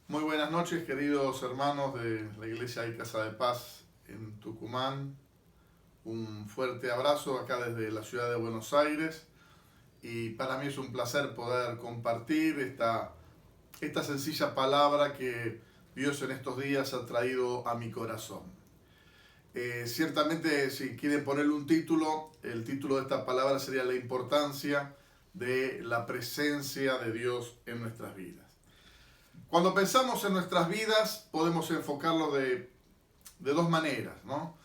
Muy buenas noches, queridos hermanos de la Iglesia y Casa de Paz en Tucumán. Un fuerte abrazo acá desde la ciudad de Buenos Aires y para mí es un placer poder compartir esta sencilla palabra que Dios en estos días ha traído a mi corazón. Ciertamente, si quieren ponerle un título, el título de esta palabra sería la importancia de la presencia de Dios en nuestras vidas. Cuando pensamos en nuestras vidas, podemos enfocarlo de dos maneras, ¿no?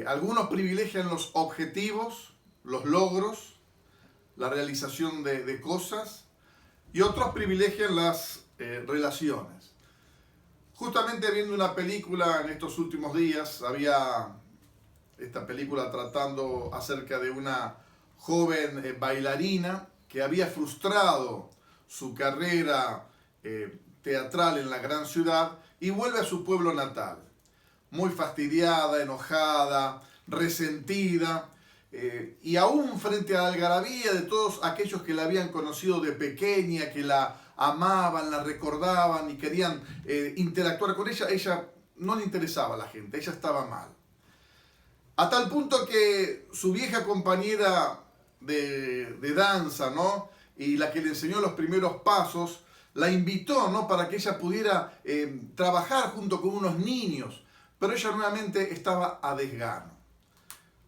Algunos privilegian los objetivos, los logros, la realización de cosas, y otros privilegian las relaciones. Justamente viendo una película en estos últimos días, había esta película tratando acerca de una joven bailarina que había frustrado su carrera teatral en la gran ciudad y vuelve a su pueblo natal, muy fastidiada, enojada, resentida, y aún frente a la algarabía de todos aquellos que la habían conocido de pequeña, que la amaban, la recordaban y querían interactuar con ella, ella no le interesaba a la gente, ella estaba mal. A tal punto que su vieja compañera de danza, ¿no? Y la que le enseñó los primeros pasos, la invitó, ¿no? Para que ella pudiera trabajar junto con unos niños, pero ella nuevamente estaba a desgano.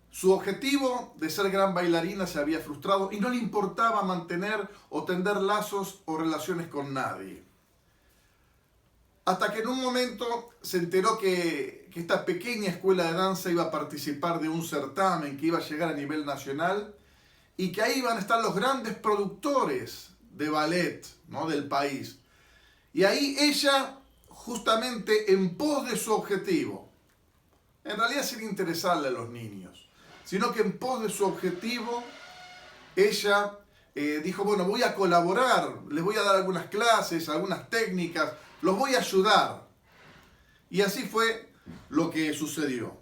Su objetivo de ser gran bailarina se había frustrado y no le importaba mantener o tender lazos o relaciones con nadie. Hasta que en un momento se enteró que esta pequeña escuela de danza iba a participar de un certamen que iba a llegar a nivel nacional y que ahí iban a estar los grandes productores de ballet, ¿no? Del país. Y ahí ella, justamente en pos de su objetivo, en realidad sin interesarle a los niños, sino que en pos de su objetivo, ella dijo, bueno, voy a colaborar, les voy a dar algunas clases, algunas técnicas, los voy a ayudar. Y así fue lo que sucedió.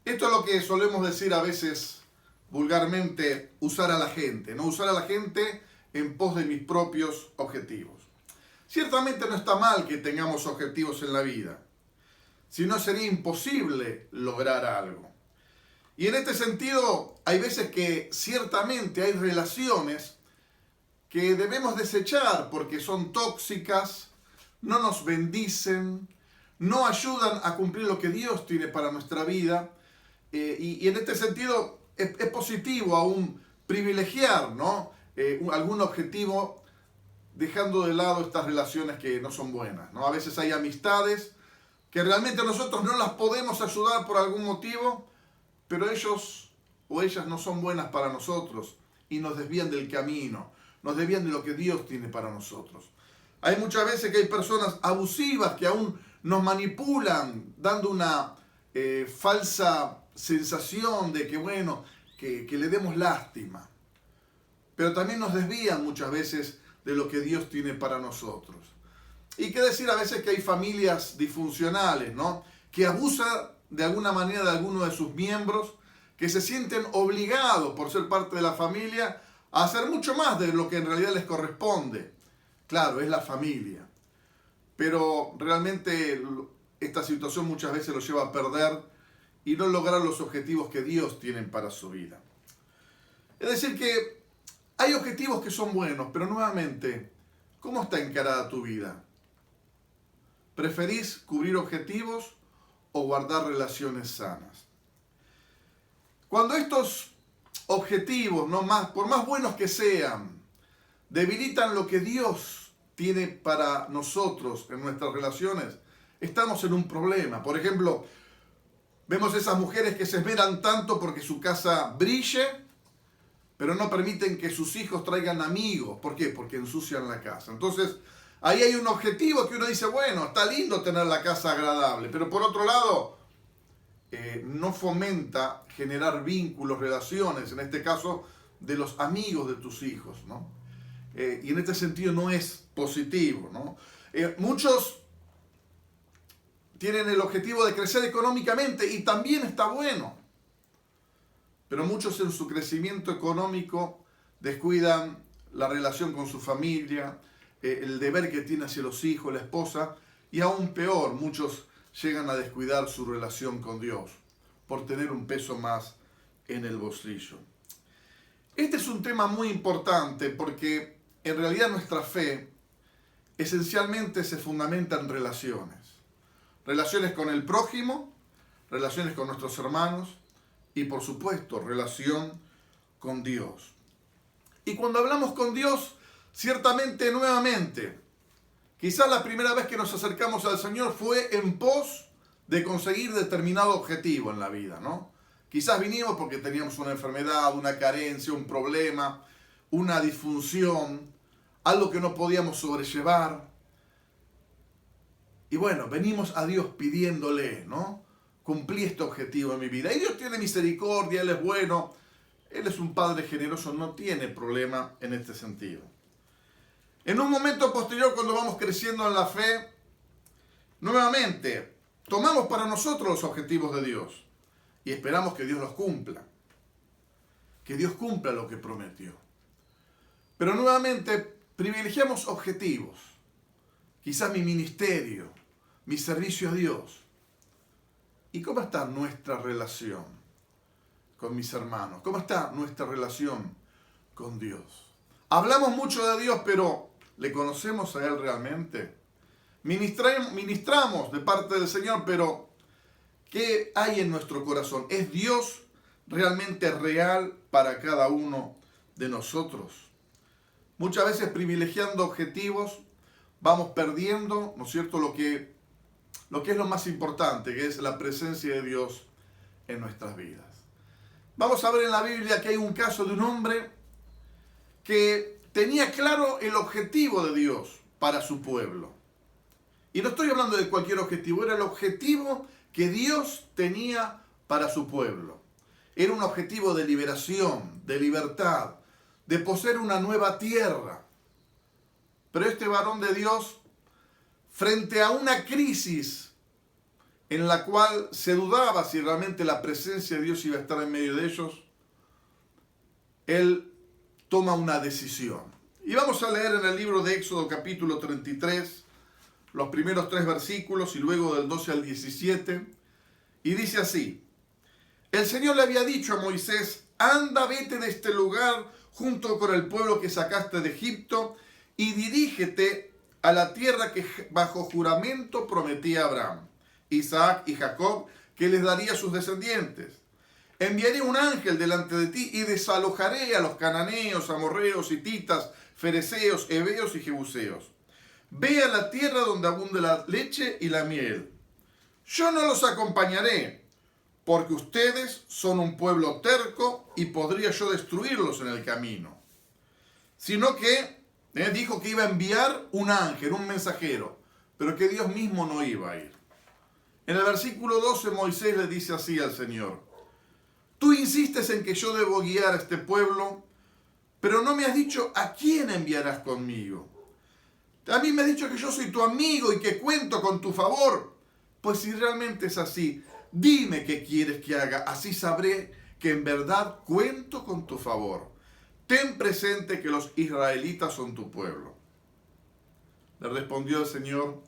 Esto es lo que solemos decir a veces vulgarmente, usar a la gente, ¿no? Usar a la gente en pos de mis propios objetivos. Ciertamente no está mal que tengamos objetivos en la vida, si no sería imposible lograr algo. Y en este sentido, hay veces que ciertamente hay relaciones que debemos desechar porque son tóxicas, no nos bendicen, no ayudan a cumplir lo que Dios tiene para nuestra vida. Y en este sentido es positivo aún privilegiar, ¿no? Algún objetivo dejando de lado estas relaciones que no son buenas, ¿no? A veces hay amistades que realmente nosotros no las podemos ayudar por algún motivo, pero ellos o ellas no son buenas para nosotros y nos desvían del camino, nos desvían de lo que Dios tiene para nosotros. Hay muchas veces que hay personas abusivas que aún nos manipulan, dando una falsa sensación de que, bueno, que le demos lástima. Pero también nos desvían muchas veces de lo que Dios tiene para nosotros. Y qué decir a veces que hay familias disfuncionales, ¿no? Que abusan de alguna manera de alguno de sus miembros, que se sienten obligados por ser parte de la familia a hacer mucho más de lo que en realidad les corresponde. Claro, es la familia. Pero realmente esta situación muchas veces los lleva a perder y no lograr los objetivos que Dios tiene para su vida. Es decir que hay objetivos que son buenos, pero nuevamente, ¿cómo está encarada tu vida? ¿Preferís cubrir objetivos o guardar relaciones sanas? Cuando estos objetivos, por más buenos que sean, debilitan lo que Dios tiene para nosotros en nuestras relaciones, estamos en un problema. Por ejemplo, vemos esas mujeres que se esmeran tanto porque su casa brille, pero no permiten que sus hijos traigan amigos. ¿Por qué? Porque ensucian la casa. Entonces, ahí hay un objetivo que uno dice, bueno, está lindo tener la casa agradable, pero por otro lado, no fomenta generar vínculos, relaciones, en este caso, de los amigos de tus hijos, ¿no? Y en este sentido no es positivo, ¿no? Muchos tienen el objetivo de crecer económicamente y también está bueno. Pero muchos en su crecimiento económico descuidan la relación con su familia, el deber que tiene hacia los hijos, la esposa, y aún peor, muchos llegan a descuidar su relación con Dios por tener un peso más en el bolsillo. Este es un tema muy importante porque en realidad nuestra fe esencialmente se fundamenta en relaciones. Relaciones con el prójimo, relaciones con nuestros hermanos y por supuesto relación con Dios. Y cuando hablamos con Dios, ciertamente nuevamente, quizás la primera vez que nos acercamos al Señor fue en pos de conseguir determinado objetivo en la vida, ¿no? Quizás vinimos porque teníamos una enfermedad, una carencia, un problema, una disfunción, algo que no podíamos sobrellevar. Y bueno, venimos a Dios pidiéndole, ¿no? Cumplí este objetivo en mi vida. Y Dios tiene misericordia, Él es bueno, Él es un Padre generoso, no tiene problema en este sentido. En un momento posterior, cuando vamos creciendo en la fe, nuevamente tomamos para nosotros los objetivos de Dios y esperamos que Dios los cumpla. Que Dios cumpla lo que prometió. Pero nuevamente privilegiamos objetivos. Quizás mi ministerio, mi servicio a Dios. ¿Y cómo está nuestra relación con mis hermanos? ¿Cómo está nuestra relación con Dios? Hablamos mucho de Dios, pero ¿le conocemos a Él realmente? Ministramos de parte del Señor, pero ¿qué hay en nuestro corazón? ¿Es Dios realmente real para cada uno de nosotros? Muchas veces privilegiando objetivos, vamos perdiendo, ¿no es cierto?, lo que es lo más importante, que es la presencia de Dios en nuestras vidas. Vamos a ver en la Biblia que hay un caso de un hombre que tenía claro el objetivo de Dios para su pueblo. Y no estoy hablando de cualquier objetivo, era el objetivo que Dios tenía para su pueblo. Era un objetivo de liberación, de libertad, de poseer una nueva tierra. Pero este varón de Dios, frente a una crisis en la cual se dudaba si realmente la presencia de Dios iba a estar en medio de ellos, él toma una decisión. Y vamos a leer en el libro de Éxodo capítulo 33, los primeros 3 versículos y luego del 12 al 17, y dice así: el Señor le había dicho a Moisés: anda, vete de este lugar junto con el pueblo que sacaste de Egipto y dirígete a la tierra que bajo juramento prometí a Abraham, Isaac y Jacob, que les daría a sus descendientes. Enviaré un ángel delante de ti y desalojaré a los cananeos, amorreos, hititas, fereceos, heveos y jebuseos. Ve a la tierra donde abunde la leche y la miel. Yo no los acompañaré, porque ustedes son un pueblo terco y podría yo destruirlos en el camino. Sino que dijo que iba a enviar un ángel, un mensajero, pero que Dios mismo no iba a ir. En el versículo 12 Moisés le dice así al Señor: tú insistes en que yo debo guiar a este pueblo, pero no me has dicho a quién enviarás conmigo. A mí me has dicho que yo soy tu amigo y que cuento con tu favor. Pues si realmente es así, dime qué quieres que haga, así sabré que en verdad cuento con tu favor. Ten presente que los israelitas son tu pueblo. Le respondió el Señor: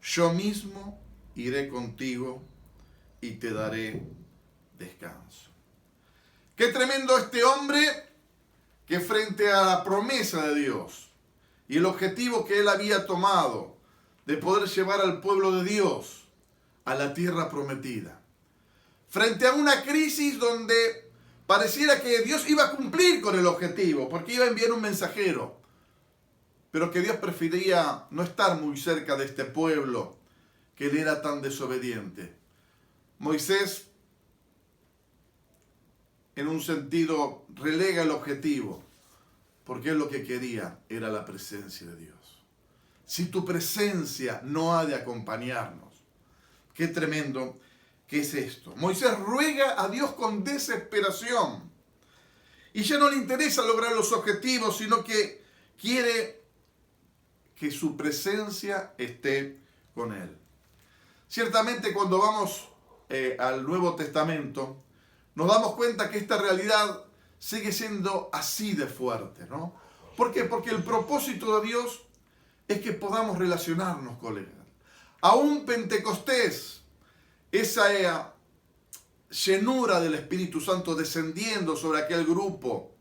yo mismo iré contigo y te daré descanso. Qué tremendo este hombre que frente a la promesa de Dios y el objetivo que él había tomado de poder llevar al pueblo de Dios a la tierra prometida, frente a una crisis donde pareciera que Dios iba a cumplir con el objetivo, porque iba a enviar un mensajero, pero que Dios prefería no estar muy cerca de este pueblo que le era tan desobediente. Moisés, en un sentido, relega el objetivo, porque él lo que quería era la presencia de Dios. Si tu presencia no ha de acompañarnos, qué tremendo que es esto. Moisés ruega a Dios con desesperación y ya no le interesa lograr los objetivos, sino que quiere que su presencia esté con él. Ciertamente cuando vamos al Nuevo Testamento, nos damos cuenta que esta realidad sigue siendo así de fuerte, ¿no? ¿Por qué? Porque el propósito de Dios es que podamos relacionarnos con Él. Aún Pentecostés, esa llenura del Espíritu Santo descendiendo sobre aquel grupo,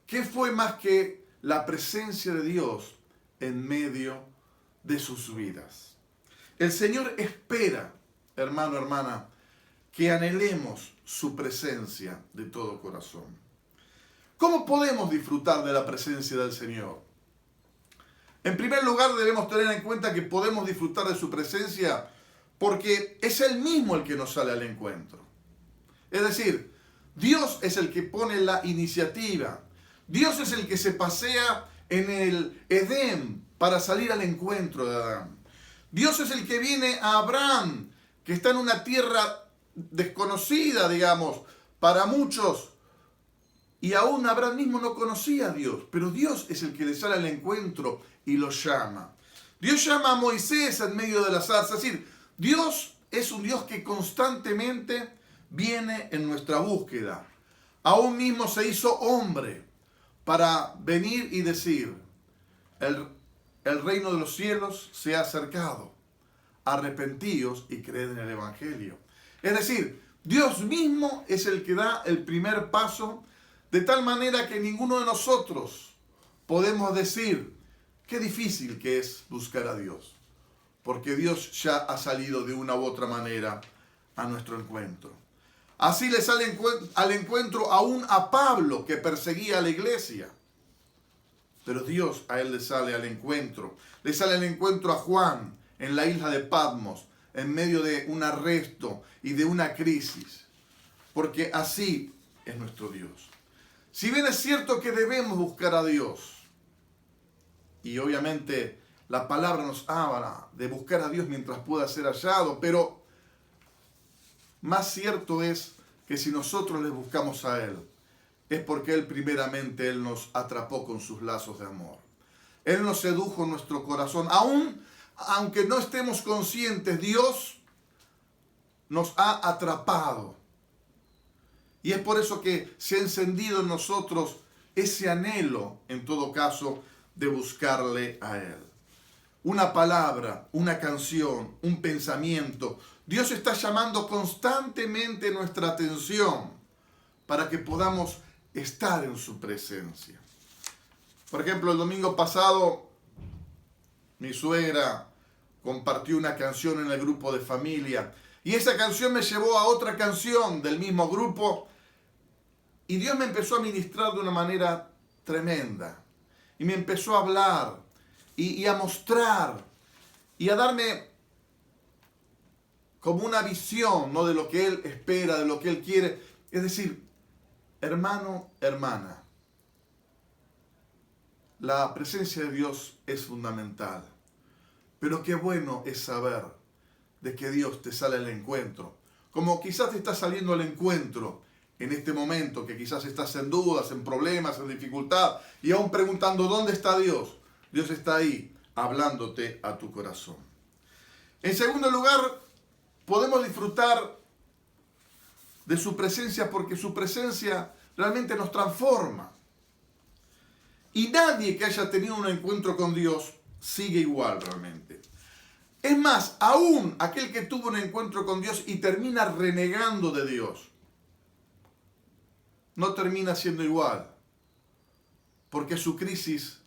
¿qué fue más que la presencia de Dios en medio de sus vidas? El Señor espera, hermano, hermana, que anhelemos su presencia de todo corazón. ¿Cómo podemos disfrutar de la presencia del Señor? En primer lugar, debemos tener en cuenta que podemos disfrutar de su presencia porque es Él mismo el que nos sale al encuentro. Es decir, Dios es el que pone la iniciativa. Dios es el que se pasea en el Edén para salir al encuentro de Adán. Dios es el que viene a Abraham, que está en una tierra desconocida, digamos, para muchos. Y aún Abraham mismo no conocía a Dios, pero Dios es el que le sale al encuentro y lo llama. Dios llama a Moisés en medio de la zarza. Es decir, Dios es un Dios que constantemente viene en nuestra búsqueda. Aún mismo se hizo hombre para venir y decir, el reino de los cielos se ha acercado. Arrepentíos y creed en el Evangelio. Es decir, Dios mismo es el que da el primer paso, de tal manera que ninguno de nosotros podemos decir qué difícil que es buscar a Dios, porque Dios ya ha salido de una u otra manera a nuestro encuentro. Así le sale al encuentro aún a Pablo, que perseguía a la iglesia. Pero Dios a él le sale al encuentro. Le sale al encuentro a Juan en la isla de Patmos, en medio de un arresto y de una crisis. Porque así es nuestro Dios. Si bien es cierto que debemos buscar a Dios, y obviamente la palabra nos habla de buscar a Dios mientras pueda ser hallado, pero más cierto es que si nosotros le buscamos a Él, es porque Él nos atrapó con sus lazos de amor. Él nos sedujo en nuestro corazón. Aunque no estemos conscientes, Dios nos ha atrapado. Y es por eso que se ha encendido en nosotros ese anhelo, en todo caso, de buscarle a Él. Una palabra, una canción, un pensamiento. Dios está llamando constantemente nuestra atención para que podamos estar en su presencia. Por ejemplo, el domingo pasado, mi suegra compartió una canción en el grupo de familia y esa canción me llevó a otra canción del mismo grupo y Dios me empezó a ministrar de una manera tremenda y me empezó a hablar y a mostrar y a darme como una visión, ¿no?, de lo que Él espera, de lo que Él quiere. Es decir, hermano, hermana, la presencia de Dios es fundamental. Pero qué bueno es saber de que Dios te sale al encuentro. Como quizás te está saliendo al encuentro en este momento, que quizás estás en dudas, en problemas, en dificultad, y aún preguntando ¿dónde está Dios? Dios está ahí, hablándote a tu corazón. En segundo lugar, podemos disfrutar de su presencia porque su presencia realmente nos transforma. Y nadie que haya tenido un encuentro con Dios sigue igual realmente. Es más, aún aquel que tuvo un encuentro con Dios y termina renegando de Dios, no termina siendo igual. Porque su crisis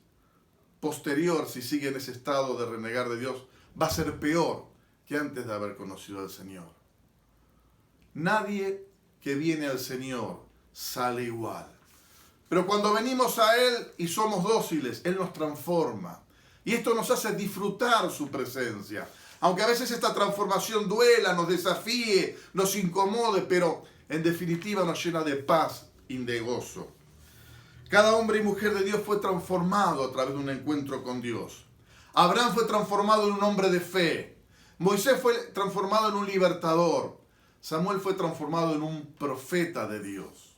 posterior, si sigue en ese estado de renegar de Dios, va a ser peor que antes de haber conocido al Señor. Nadie que viene al Señor sale igual. Pero cuando venimos a Él y somos dóciles, Él nos transforma. Y esto nos hace disfrutar su presencia. Aunque a veces esta transformación duela, nos desafíe, nos incomode, pero en definitiva nos llena de paz y de gozo. Cada hombre y mujer de Dios fue transformado a través de un encuentro con Dios. Abraham fue transformado en un hombre de fe. Moisés fue transformado en un libertador. Samuel fue transformado en un profeta de Dios.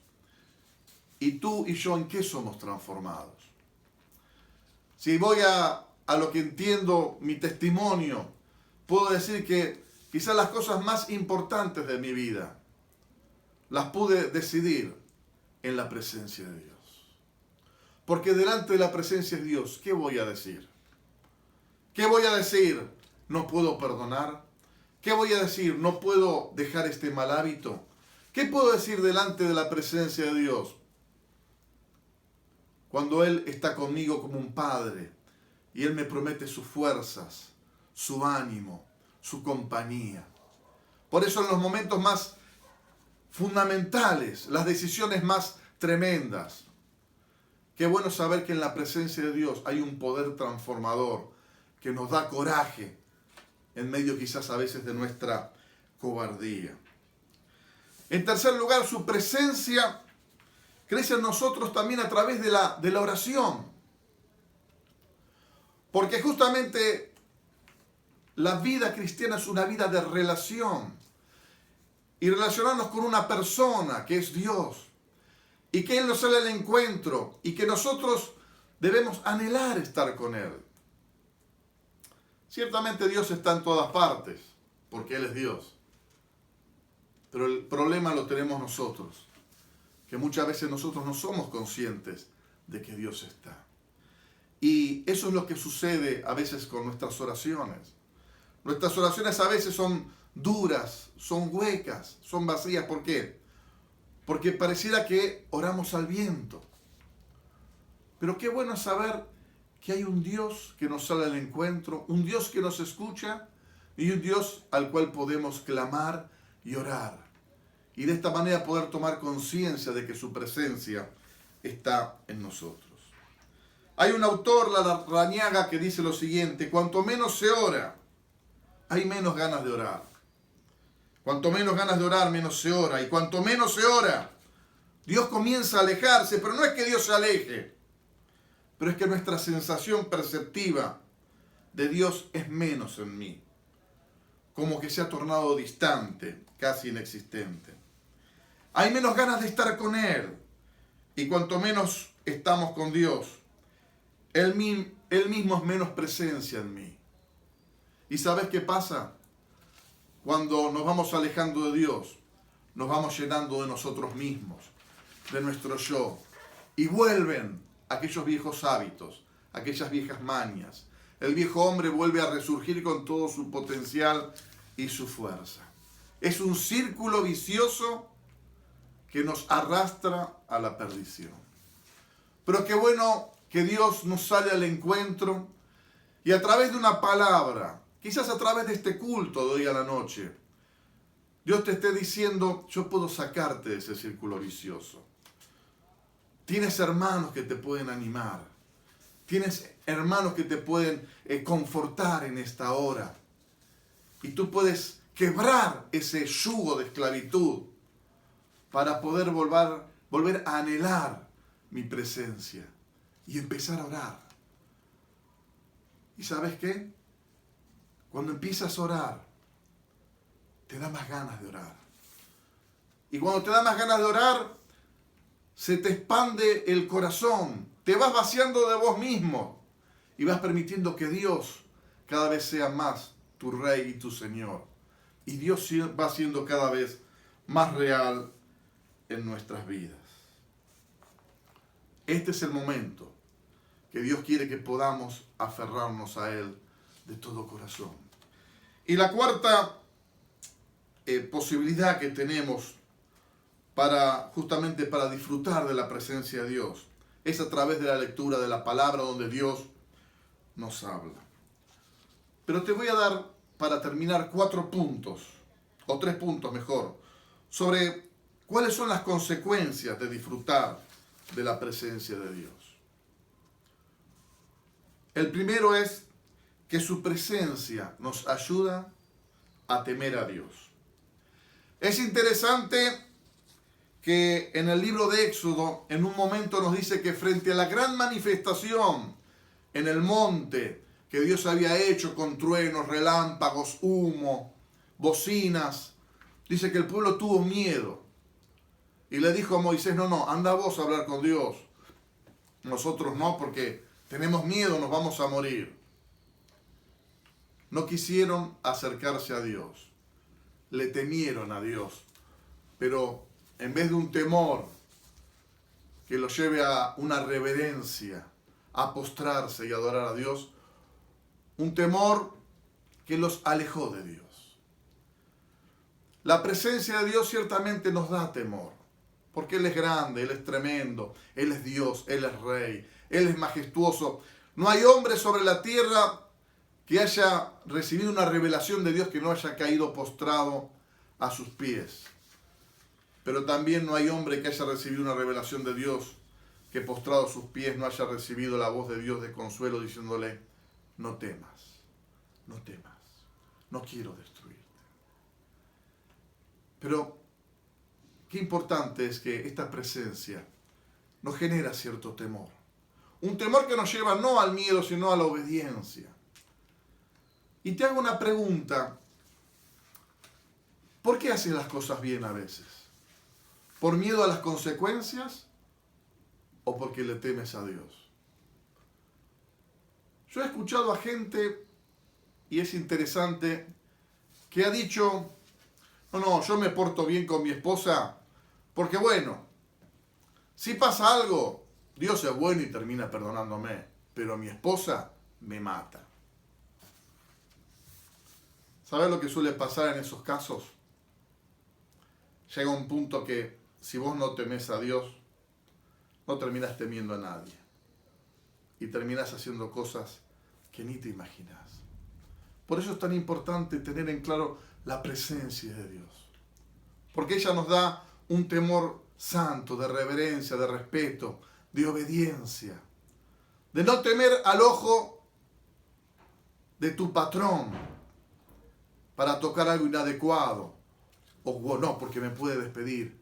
¿Y tú y yo en qué somos transformados? Si voy a lo que entiendo, mi testimonio, puedo decir que quizás las cosas más importantes de mi vida las pude decidir en la presencia de Dios. Porque delante de la presencia de Dios, ¿qué voy a decir? ¿Qué voy a decir? ¿No puedo perdonar? ¿Qué voy a decir? ¿No puedo dejar este mal hábito? ¿Qué puedo decir delante de la presencia de Dios? Cuando Él está conmigo como un padre y Él me promete sus fuerzas, su ánimo, su compañía. Por eso en los momentos más fundamentales, las decisiones más tremendas, qué bueno saber que en la presencia de Dios hay un poder transformador que nos da coraje en medio quizás a veces de nuestra cobardía. En tercer lugar, su presencia crece en nosotros también a través de la oración. Porque justamente la vida cristiana es una vida de relación. Y relacionarnos con una persona que es Dios. Y que Él nos sale al encuentro. Y que nosotros debemos anhelar estar con Él. Ciertamente Dios está en todas partes. Porque Él es Dios. Pero el problema lo tenemos nosotros. Que muchas veces nosotros no somos conscientes de que Dios está. Y eso es lo que sucede a veces con nuestras oraciones. Nuestras oraciones a veces son duras, son huecas, son vacías. ¿Por qué? Porque pareciera que oramos al viento. Pero qué bueno saber que hay un Dios que nos sale al encuentro, un Dios que nos escucha y un Dios al cual podemos clamar y orar. Y de esta manera poder tomar conciencia de que su presencia está en nosotros. Hay un autor, Larrañaga, que dice lo siguiente: cuanto menos se ora, hay menos ganas de orar. Cuanto menos ganas de orar, menos se ora. Y cuanto menos se ora, Dios comienza a alejarse. Pero no es que Dios se aleje, pero es que nuestra sensación perceptiva de Dios es menos en mí. Como que se ha tornado distante, casi inexistente. Hay menos ganas de estar con Él. Y cuanto menos estamos con Dios, Él mismo es menos presencia en mí. ¿Y sabes qué pasa? Cuando nos vamos alejando de Dios, nos vamos llenando de nosotros mismos, de nuestro yo. Y vuelven aquellos viejos hábitos, aquellas viejas mañas. El viejo hombre vuelve a resurgir con todo su potencial y su fuerza. Es un círculo vicioso que nos arrastra a la perdición. Pero qué bueno que Dios nos sale al encuentro y a través de una palabra, quizás a través de este culto de hoy a la noche, Dios te esté diciendo: yo puedo sacarte de ese círculo vicioso. Tienes hermanos que te pueden animar. Tienes hermanos que te pueden confortar en esta hora. Y tú puedes quebrar ese yugo de esclavitud para poder volver a anhelar mi presencia y empezar a orar. ¿Y sabes qué? Cuando empiezas a orar, te da más ganas de orar. Y cuando te da más ganas de orar, se te expande el corazón. Te vas vaciando de vos mismo y vas permitiendo que Dios cada vez sea más tu Rey y tu Señor. Y Dios va siendo cada vez más real en nuestras vidas. Este es el momento que Dios quiere que podamos aferrarnos a Él de todo corazón. Y la cuarta posibilidad que tenemos justamente para disfrutar de la presencia de Dios es a través de la lectura de la palabra, donde Dios nos habla. Pero te voy a dar, para terminar, 4 puntos, o 3 puntos mejor, sobre cuáles son las consecuencias de disfrutar de la presencia de Dios. El primero es que su presencia nos ayuda a temer a Dios. Es interesante que en el libro de Éxodo, en un momento nos dice que frente a la gran manifestación en el monte que Dios había hecho con truenos, relámpagos, humo, bocinas, dice que el pueblo tuvo miedo. Y le dijo a Moisés: no, anda vos a hablar con Dios. Nosotros no, porque tenemos miedo, nos vamos a morir. No quisieron acercarse a Dios. Le temieron a Dios. Pero en vez de un temor que los lleve a una reverencia, a postrarse y adorar a Dios, un temor que los alejó de Dios. La presencia de Dios ciertamente nos da temor, porque Él es grande, Él es tremendo, Él es Dios, Él es Rey, Él es majestuoso. No hay hombre sobre la tierra que haya recibido una revelación de Dios que no haya caído postrado a sus pies. Pero también no hay hombre que haya recibido una revelación de Dios que postrado a sus pies no haya recibido la voz de Dios de consuelo diciéndole: no temas, no temas, no quiero destruirte. Pero qué importante es que esta presencia nos genera cierto temor. Un temor que nos lleva no al miedo, sino a la obediencia. Y te hago una pregunta. ¿Por qué haces las cosas bien a veces? ¿Por miedo a las consecuencias o porque le temes a Dios? Yo he escuchado a gente, y es interesante, que ha dicho: no, yo me porto bien con mi esposa porque, bueno, si pasa algo, Dios es bueno y termina perdonándome, pero mi esposa me mata. ¿Sabes lo que suele pasar en esos casos? Llega un punto que si vos no temes a Dios, no terminás temiendo a nadie. Y terminás haciendo cosas que ni te imaginas. Por eso es tan importante tener en claro la presencia de Dios. Porque ella nos da un temor santo, de reverencia, de respeto, de obediencia. De no temer al ojo de tu patrón para tocar algo inadecuado. O no, porque me puede despedir.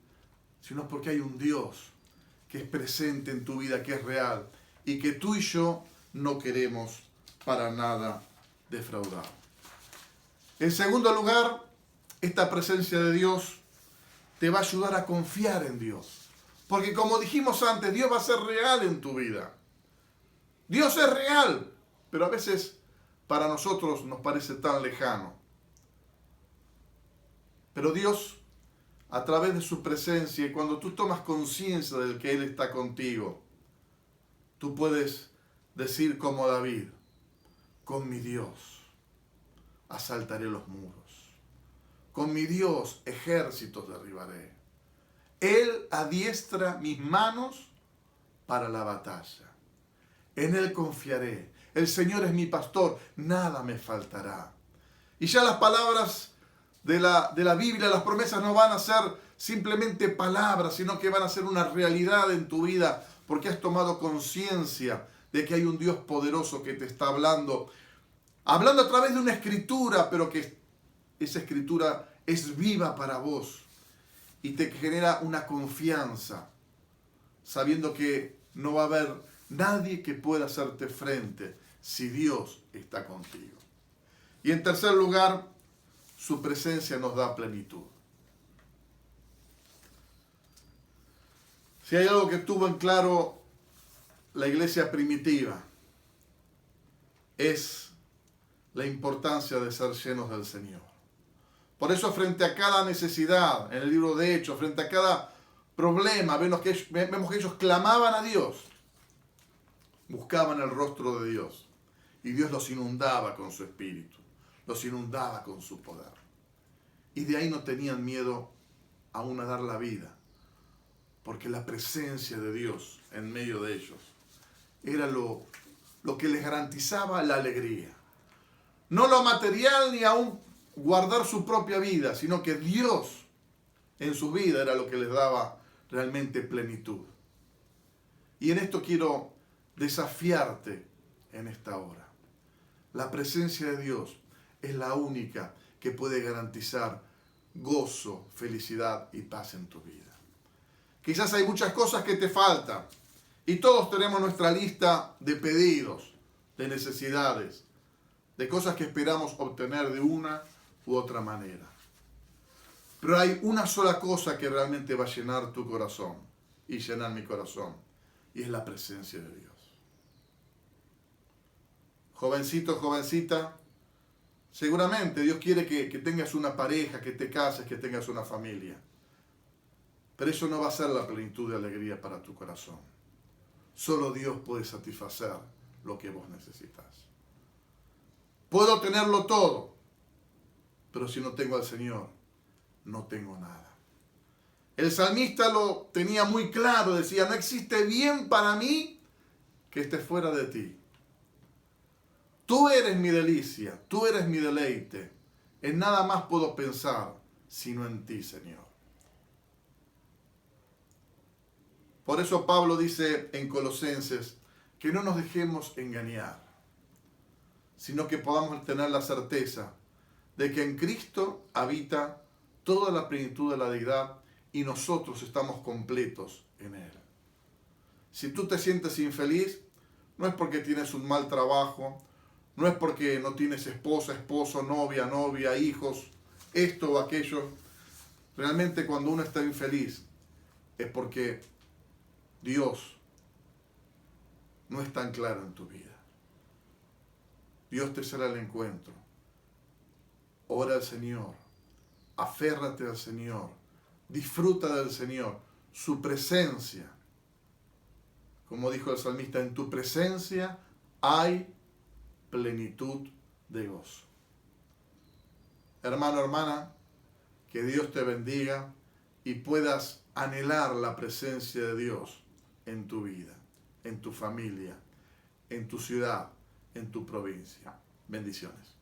Sino porque hay un Dios que es presente en tu vida, que es real. Y que tú y yo no queremos para nada defraudar. En segundo lugar, esta presencia de Dios te va a ayudar a confiar en Dios. Porque como dijimos antes, Dios va a ser real en tu vida. Dios es real, pero a veces para nosotros nos parece tan lejano. Pero Dios, a través de su presencia, y cuando tú tomas conciencia de que Él está contigo, tú puedes decir como David: con mi Dios asaltaré los muros. Con mi Dios ejércitos derribaré. Él adiestra mis manos para la batalla. En Él confiaré. El Señor es mi pastor, nada me faltará. Y ya las palabras de la Biblia, las promesas no van a ser simplemente palabras, sino que van a ser una realidad en tu vida, porque has tomado conciencia de que hay un Dios poderoso que te está hablando a través de una escritura, pero que esa escritura es viva para vos y te genera una confianza, sabiendo que no va a haber nadie que pueda hacerte frente si Dios está contigo. Y en tercer lugar, su presencia nos da plenitud. Si hay algo que tuvo en claro la iglesia primitiva, es la importancia de ser llenos del Señor. Por eso, frente a cada necesidad, en el libro de Hechos, frente a cada problema, vemos que ellos clamaban a Dios, buscaban el rostro de Dios, y Dios los inundaba con su espíritu, los inundaba con su poder. Y de ahí no tenían miedo aún a dar la vida, porque la presencia de Dios en medio de ellos era lo que les garantizaba la alegría. No lo material ni aún guardar su propia vida, sino que Dios en su vida era lo que les daba realmente plenitud. Y en esto quiero desafiarte en esta hora. La presencia de Dios es la única que puede garantizar gozo, felicidad y paz en tu vida. Quizás hay muchas cosas que te faltan y todos tenemos nuestra lista de pedidos, de necesidades, de cosas que esperamos obtener de una u otra manera. Pero hay una sola cosa que realmente va a llenar tu corazón y llenar mi corazón, y es la presencia de Dios. Jovencito, jovencita, seguramente Dios quiere que tengas una pareja, que te cases, que tengas una familia. Pero eso no va a ser la plenitud de alegría para tu corazón. Solo Dios puede satisfacer lo que vos necesitas. Puedo tenerlo todo, pero si no tengo al Señor, no tengo nada. El salmista lo tenía muy claro, decía, no existe bien para mí que esté fuera de ti. Tú eres mi delicia, tú eres mi deleite. En nada más puedo pensar sino en ti, Señor. Por eso Pablo dice en Colosenses que no nos dejemos engañar, sino que podamos tener la certeza de que en Cristo habita toda la plenitud de la deidad y nosotros estamos completos en Él. Si tú te sientes infeliz, no es porque tienes un mal trabajo, no es porque no tienes esposa, esposo, novia, hijos, esto o aquello. Realmente cuando uno está infeliz es porque Dios no es tan claro en tu vida. Dios te será el encuentro. Ora al Señor, aférrate al Señor, disfruta del Señor, su presencia. Como dijo el salmista, en tu presencia hay plenitud de gozo. Hermano, hermana, que Dios te bendiga y puedas anhelar la presencia de Dios en tu vida, en tu familia, en tu ciudad, en tu provincia. Bendiciones.